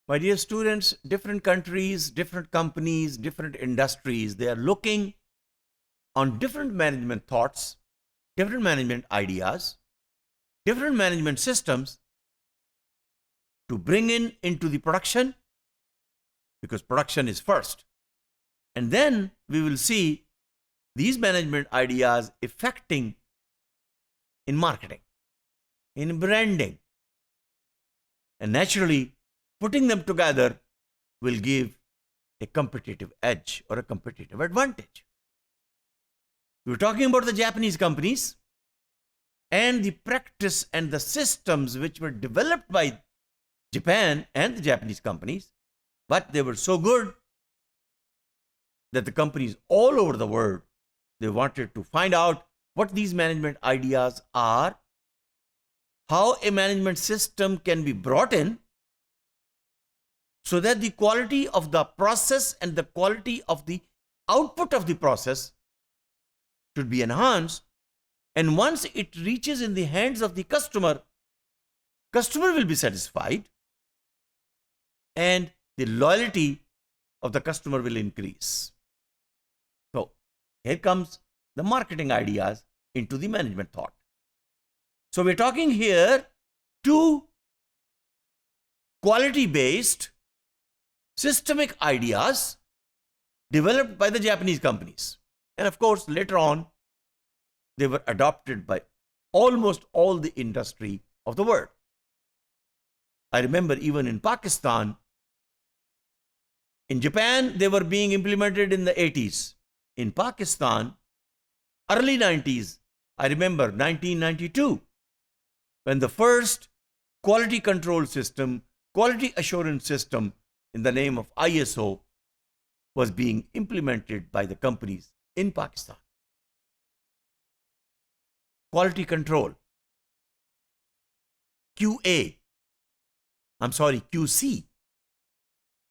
My dear students, different countries, different companies, different industries, they are looking on different management thoughts, different management ideas, different management systems to bring into the production, because production is first. And then we will see these management ideas affecting in marketing, in branding. And naturally, putting them together will give a competitive edge or a competitive advantage. We were talking about the Japanese companies and the practice and the systems which were developed by Japan and the Japanese companies, but they were so good that the companies all over the world, they wanted to find out what these management ideas are, how a management system can be brought in so that the quality of the process and the quality of the output of the process should be enhanced. And once it reaches in the hands of the customer, customer will be satisfied and the loyalty of the customer will increase. So here comes the marketing ideas into the management thought. So we're talking here two quality-based systemic ideas developed by the Japanese companies. And of course, later on, they were adopted by almost all the industry of the world. I remember even in Pakistan, in Japan, they were being implemented in the 80s. In Pakistan, early 90s, I remember 1992, when the first quality control system, quality assurance system in the name of ISO was being implemented by the companies in Pakistan. Quality control, QC.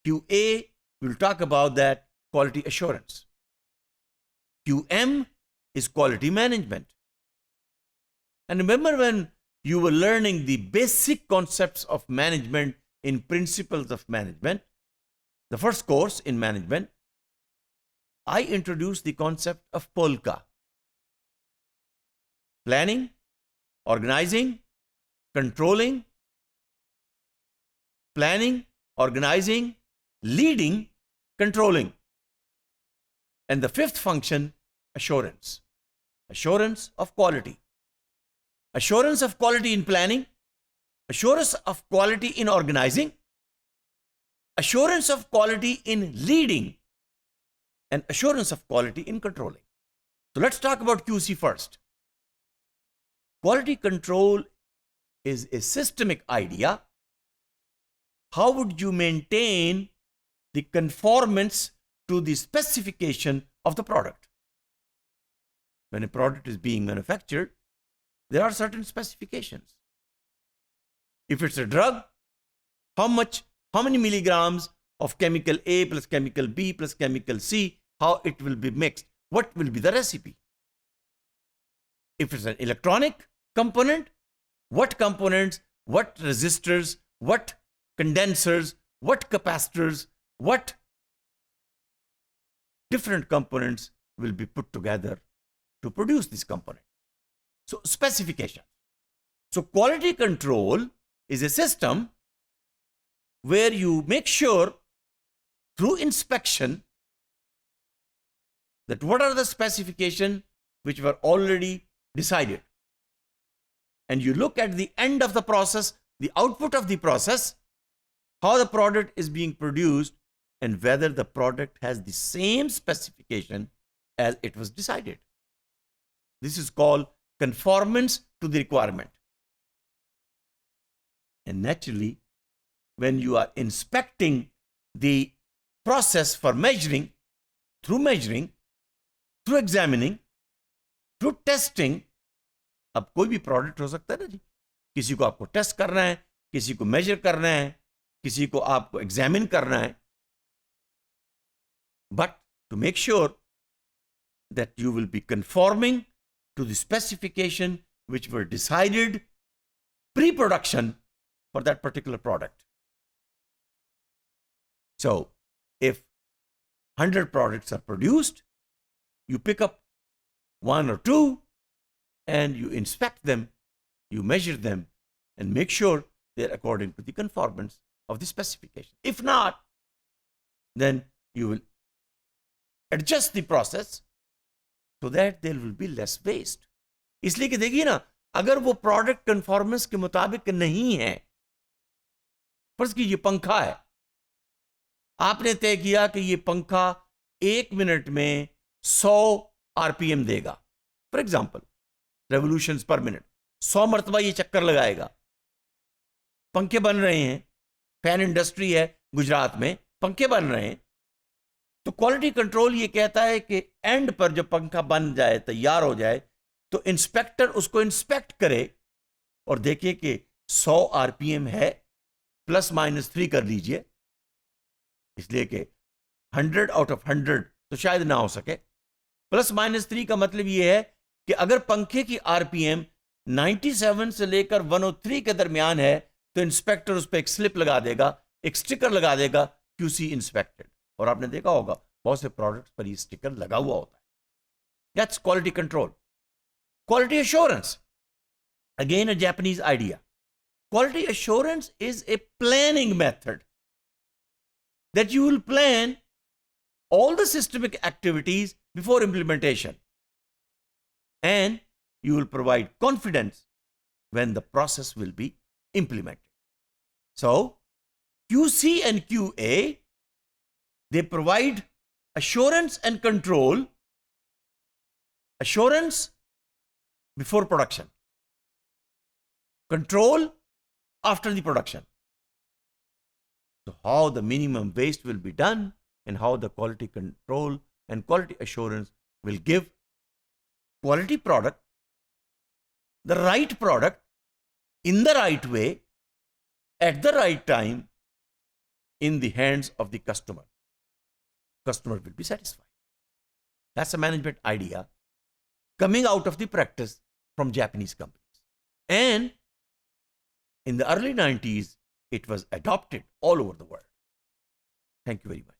QA, we'll talk about that, quality assurance. QM is quality management. And remember when you were learning the basic concepts of management in principles of management, the first course in management, I introduced the concept of polka. Planning, organizing, controlling, planning, organizing, leading, controlling. And the fifth function, assurance. Assurance of quality. Assurance of quality in planning, assurance of quality in organizing, assurance of quality in leading, and assurance of quality in controlling. So let's talk about QC first. Quality control is a systemic idea. How would you maintain the conformance to the specification of the product? When a product is being manufactured, there are certain specifications. If it's a drug, how many milligrams of chemical A plus chemical B plus chemical C, how it will be mixed, what will be the recipe? If it's an electronic component, what components, what resistors, what condensers, what capacitors, what different components will be put together to produce this component. So specification. So quality control is a system where you make sure through inspection that what are the specifications which were already decided. And you look at the end of the process, the output of the process, how the product is being produced, and whether the product has the same specification as it was decided. This is called conformance to the requirement. And naturally, when you are inspecting the process for measuring, through examining, through testing, अब कोई भी product हो सकता है ना जी, किसी को आपको टेस्ट करना है, किसी को मेजर करना है, किसी को आपको एग्जामिन करना है. But to make sure that you will be conforming to the specification which were decided pre-production for that particular product. So if 100 products are produced, you pick up one or two and you inspect them, you measure them, and make sure they're according to the conformance of the specification. If not, then you will adjust the process so that there will be less waste. इसलिए कि देखिए ना, अगर वो product conformance के मुताबिक नहीं है, फर्ज कीजिए पंखा है, आपने तय किया कि ये पंखा 1 मिनट में 100 आरपीएम देगा, फॉर एग्जाम्पल रेवोल्यूशंस पर मिनट, 100 मरतबा ये चक्कर लगाएगा। पंखे बन रहे हैं, फैन इंडस्ट्री है गुजरात में, पंखे बन रहे हैं, तो क्वालिटी कंट्रोल ये कहता है कि एंड पर जब पंखा बन जाए, तैयार हो जाए, तो इंस्पेक्टर उसको इंस्पेक्ट करे और देखिए कि 100 आरपीएम है, ±3 कर लीजिए, इसलिए कि 100 आउट ऑफ 100 तो शायद ना हो सके। ±3 का मतलब यह है कि अगर पंखे की आरपीएम 97 से लेकर 103 के दरमियान है, तो इंस्पेक्टर उस पर एक स्लिप लगा देगा, एक स्टिकर लगा देगा, QC इंस्पेक्टेड। और आपने देखा होगा बहुत से प्रोडक्ट्स पर ये स्टिकर लगा हुआ होता है। That's quality control. Quality assurance, again a Japanese idea. Quality assurance is a planning method that you will plan all the systemic activities before implementation, and you will provide confidence when the process will be implemented. So QC and QA, they provide assurance and control. Assurance before production, control after the production. So how the minimum waste will be done and how the quality control and quality assurance will give quality product, the right product in the right way at the right time in the hands of the customer. Customer will be satisfied. That's a management idea coming out of the practice from Japanese companies. And in the early 90s, it was adopted all over the world. Thank you very much.